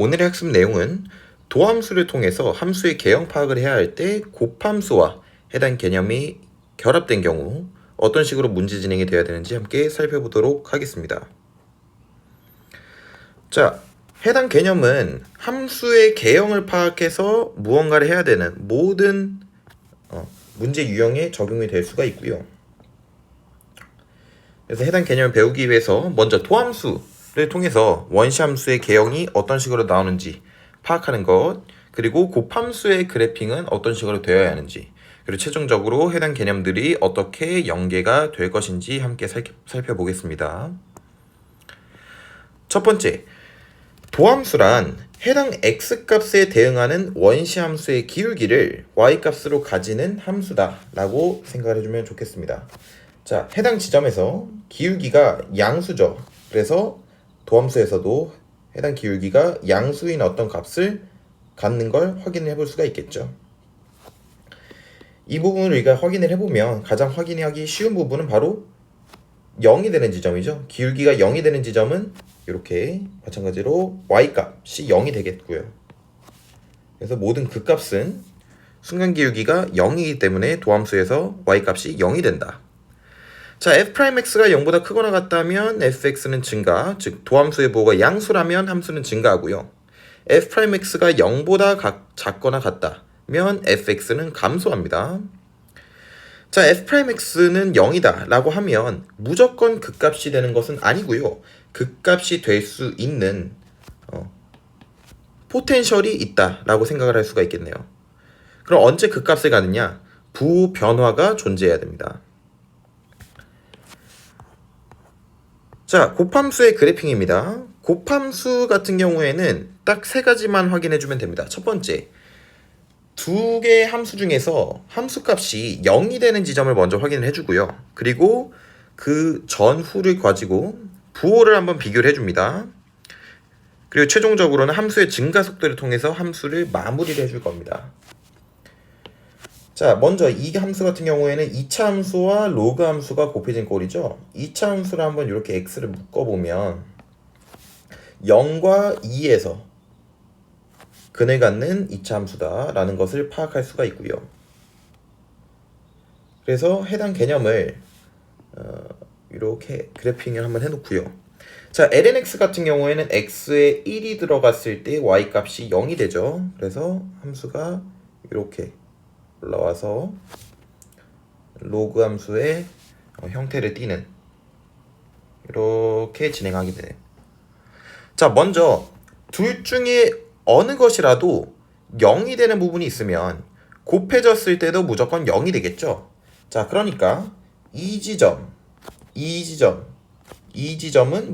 오늘의 학습 내용은 도함수를 통해서 함수의 개형 파악을 해야 할 때 곱함수와 해당 개념이 결합된 경우 어떤 식으로 문제 진행이 되어야 되는지 함께 살펴보도록 하겠습니다. 자, 해당 개념은 함수의 개형을 파악해서 무언가를 해야 되는 모든 문제 유형에 적용이 될 수가 있고요. 그래서 해당 개념을 배우기 위해서 먼저 도함수를 통해서 원시함수의 개형이 어떤 식으로 나오는지 파악하는 것, 그리고 곱함수의 그래핑은 어떤 식으로 되어야 하는지, 그리고 최종적으로 해당 개념들이 어떻게 연계가 될 것인지 함께 살펴보겠습니다. 첫 번째, 도함수란 해당 x값에 대응하는 원시함수의 기울기를 y값으로 가지는 함수다 라고 생각을 해주면 좋겠습니다. 자, 해당 지점에서 기울기가 양수죠. 그래서 도함수에서도 해당 기울기가 양수인 어떤 값을 갖는 걸 확인해 볼 수가 있겠죠. 이 부분을 우리가 확인을 해보면 가장 확인하기 쉬운 부분은 바로 0이 되는 지점이죠. 기울기가 0이 되는 지점은 이렇게 마찬가지로 y값이 0이 되겠고요. 그래서 모든 극값은 순간 기울기가 0이기 때문에 도함수에서 y값이 0이 된다. 자, f'x가 0보다 크거나 같다면 fx는 증가, 즉 도함수의 부호가 양수라면 함수는 증가하고요. f'x가 0보다 작거나 같다면 fx는 감소합니다. 자, f'x는 0이다 라고 하면 무조건 극값이 되는 것은 아니고요. 극값이 될 수 있는 포텐셜이 있다 라고 생각을 할 수가 있겠네요. 그럼 언제 극값을 가느냐? 부호 변화가 존재해야 됩니다. 자, 곱함수의 그래핑입니다. 곱함수 같은 경우에는 딱 세 가지만 확인해주면 됩니다. 첫 번째, 두 개의 함수 중에서 함수값이 0이 되는 지점을 먼저 확인을 해주고요. 그리고 그 전후를 가지고 부호를 한번 비교를 해줍니다. 그리고 최종적으로는 함수의 증가 속도를 통해서 함수를 마무리를 해줄 겁니다. 자, 먼저 이 함수 같은 경우에는 2차 함수와 로그 함수가 곱해진 꼴이죠. 2차 함수를 한번 이렇게 x를 묶어보면 0과 2에서 근을 갖는 2차 함수다라는 것을 파악할 수가 있고요. 그래서 해당 개념을 이렇게 그래핑을 한번 해놓고요. 자, lnx 같은 경우에는 x에 1이 들어갔을 때 y값이 0이 되죠. 그래서 함수가 이렇게 올라와서 로그 함수의 형태를 띠는 이렇게 진행하게 되네요. 자, 먼저 둘 중에 어느 것이라도 0이 되는 부분이 있으면 곱해졌을 때도 무조건 0이 되겠죠. 자, 그러니까 이 지점은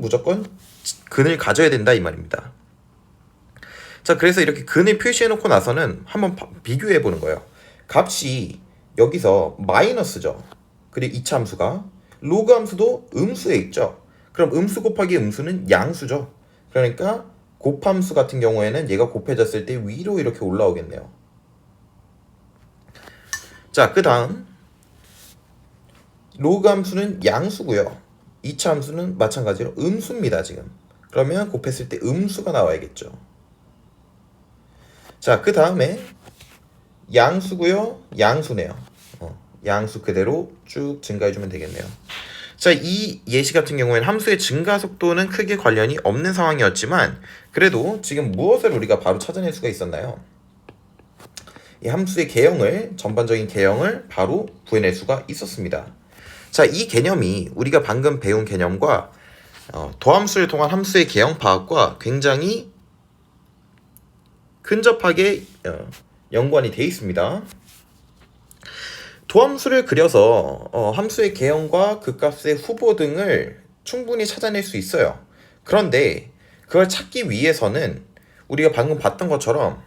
무조건 근을 가져야 된다 이 말입니다. 자, 그래서 이렇게 근을 표시해 놓고 나서는 한번 비교해 보는 거예요. 값이 여기서 마이너스죠. 그리고 2차 함수가 로그 함수도 음수에 있죠. 그럼 음수 곱하기 음수는 양수죠. 그러니까 곱함수 같은 경우에는 얘가 곱해졌을 때 위로 이렇게 올라오겠네요. 자, 그 다음 로그 함수는 양수고요. 2차 함수는 마찬가지로 음수입니다. 지금 그러면 곱했을 때 음수가 나와야겠죠. 자, 그 다음에 양수고요. 양수네요. 양수 그대로 쭉 증가해주면 되겠네요. 자, 이 예시 같은 경우에는 함수의 증가 속도는 크게 관련이 없는 상황이었지만 그래도 지금 무엇을 우리가 바로 찾아낼 수가 있었나요? 이 함수의 개형을, 전반적인 개형을 바로 구해낼 수가 있었습니다. 자, 이 개념이 우리가 방금 배운 개념과 도함수를 통한 함수의 개형 파악과 굉장히 근접하게 연관이 되어 있습니다. 도함수를 그려서 함수의 개형과 극값의 후보 등을 충분히 찾아낼 수 있어요. 그런데 그걸 찾기 위해서는 우리가 방금 봤던 것처럼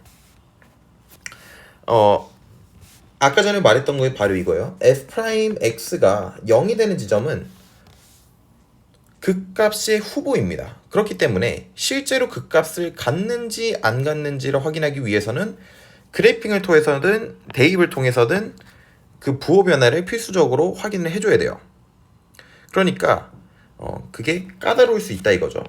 아까 전에 말했던 게 바로 이거예요. f'x가 0이 되는 지점은 극값의 후보입니다. 그렇기 때문에 실제로 극값을 갖는지 안 갖는지를 확인하기 위해서는 그래핑을 통해서든 대입을 통해서든 그 부호 변화를 필수적으로 확인을 해줘야 돼요. 그러니까 그게 까다로울 수 있다 이거죠.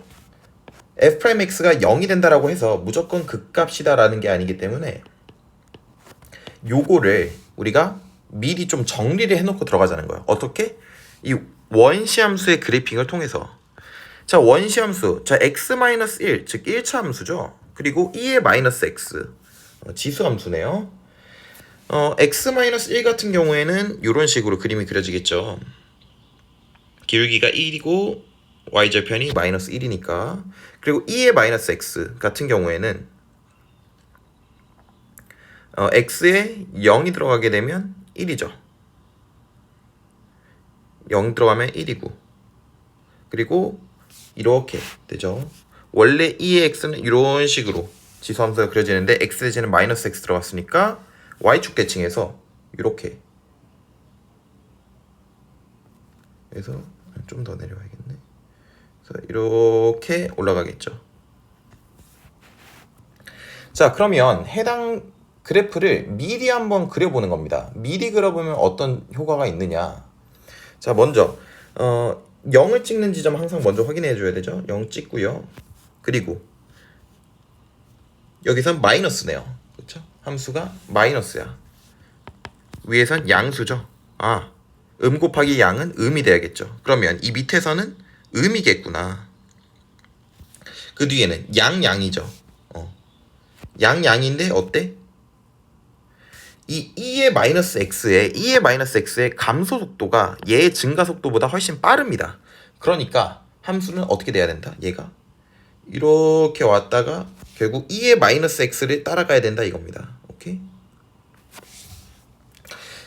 f'x가 0이 된다라고 해서 무조건 극값이다라는 게 아니기 때문에 요거를 우리가 미리 좀 정리를 해놓고 들어가자는 거예요. 어떻게? 이 원시함수의 그래핑을 통해서. 자, 원시함수. 자, x-1, 즉 1차 함수죠. 그리고 2의 마이너스 x, 지수함수네요. x-1 같은 경우에는 이런 식으로 그림이 그려지겠죠. 기울기가 1이고 y절편이 마이너스 1이니까. 그리고 2의 마이너스 x 같은 경우에는 x에 0이 들어가게 되면 1이죠. 0 들어가면 1이고. 그리고 이렇게 되죠. 원래 2의 x는 이런 식으로 지수함수가 그려지는데 x 대신에 마이너스 x 들어갔으니까 y축 대칭해서 이렇게 그래서 좀 더 내려와야겠네. 그래서 이렇게 올라가겠죠. 자, 그러면 해당 그래프를 미리 한번 그려보는 겁니다. 미리 그려보면 어떤 효과가 있느냐. 자, 먼저 0을 찍는 지점 항상 먼저 확인해 줘야 되죠. 0 찍고요. 그리고 여기선 마이너스네요. 그렇죠? 함수가 마이너스야. 위에선 양수죠. 음 곱하기 양은 음이 돼야겠죠. 그러면 이 밑에서는 음이겠구나. 그 뒤에는 양이죠. 양인데 어때? 이 2의 마이너스 x의 감소 속도가 얘의 증가 속도보다 훨씬 빠릅니다. 그러니까 함수는 어떻게 돼야 된다? 얘가 이렇게 왔다가 결국 2의 마이너스 x를 따라가야 된다 이겁니다. 오케이?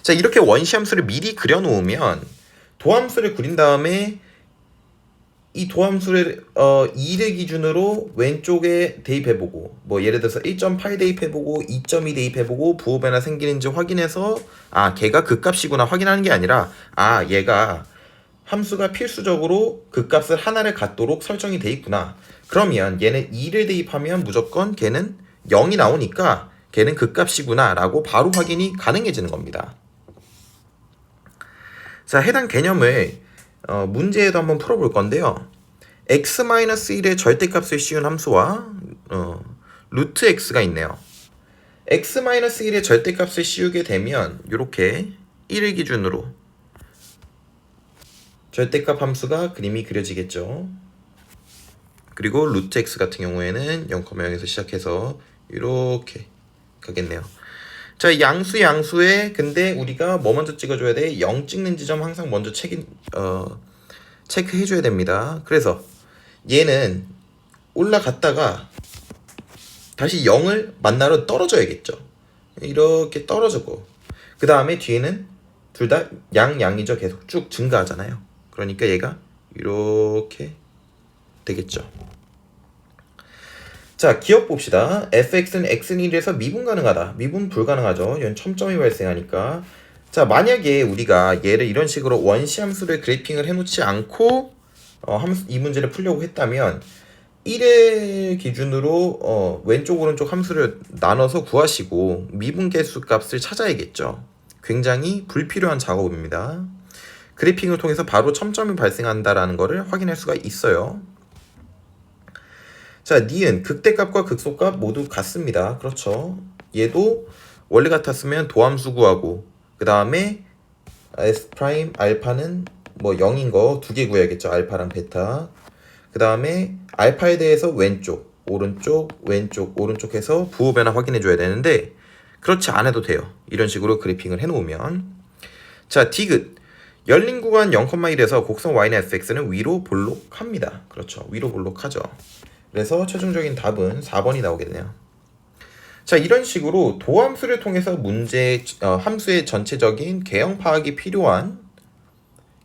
자, 이렇게 원시함수를 미리 그려놓으면 도함수를 그린 다음에 이 도함수를 2를 기준으로 왼쪽에 대입해보고 뭐 예를 들어서 1.8 대입해보고 2.2 대입해보고 부호 변화 생기는지 확인해서 걔가 극값이구나 확인하는 게 아니라 얘가 함수가 필수적으로 극값을 하나를 갖도록 설정이 돼 있구나. 그러면 얘는 2를 대입하면 무조건 걔는 0이 나오니까 걔는 극값이구나 라고 바로 확인이 가능해지는 겁니다. 자, 해당 개념을 문제에도 한번 풀어볼 건데요. x-1의 절대값을 씌운 함수와 루트 x가 있네요. x-1의 절대값을 씌우게 되면 이렇게 1을 기준으로 절대값 함수가 그림이 그려지겠죠. 그리고 루트 x 같은 경우에는 0,0에서 시작해서 이렇게 가겠네요. 자, 양수에 근데 우리가 뭐 먼저 찍어줘야 돼? 0 찍는 지점 항상 먼저 체크해줘야 됩니다. 그래서 얘는 올라갔다가 다시 0을 만나러 떨어져야겠죠. 이렇게 떨어지고 그 다음에 뒤에는 둘 다 양이죠. 계속 쭉 증가하잖아요. 그러니까 얘가 이렇게 되겠죠. 자, 기억 봅시다. fx는 x는 1에서 미분 가능하다. 미분 불가능하죠. 이건 첨점이 발생하니까. 자, 만약에 우리가 얘를 이런 식으로 원시함수를 그래핑을 해놓지 않고 이 문제를 풀려고 했다면 1의 기준으로 왼쪽 오른쪽 함수를 나눠서 구하시고 미분 개수 값을 찾아야겠죠. 굉장히 불필요한 작업입니다. 그래핑을 통해서 바로 첨점이 발생한다라는 것을 확인할 수가 있어요. 자, 니은 극대값과 극소값 모두 같습니다. 그렇죠. 얘도 원래 같았으면 도함수 구하고 그 다음에 S 프라임 알파는 뭐 0인 거 두 개 구해야겠죠. 알파랑 베타. 그 다음에 알파에 대해서 왼쪽, 오른쪽 해서 부호 변화 확인해 줘야 되는데 그렇지 않아도 돼요. 이런 식으로 그래핑을 해놓으면. 자, 디귿 열린 구간 0,1에서 곡선 y는 fx는 위로 볼록합니다. 그렇죠. 위로 볼록하죠. 그래서 최종적인 답은 4번이 나오게 되네요. 자, 이런 식으로 도함수를 통해서 함수의 전체적인 개형 파악이 필요한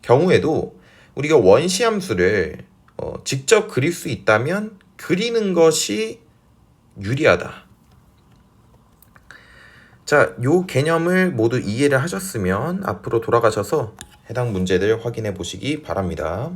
경우에도 우리가 원시함수를 직접 그릴 수 있다면 그리는 것이 유리하다. 자, 요 개념을 모두 이해를 하셨으면 앞으로 돌아가셔서 해당 문제들 확인해 보시기 바랍니다.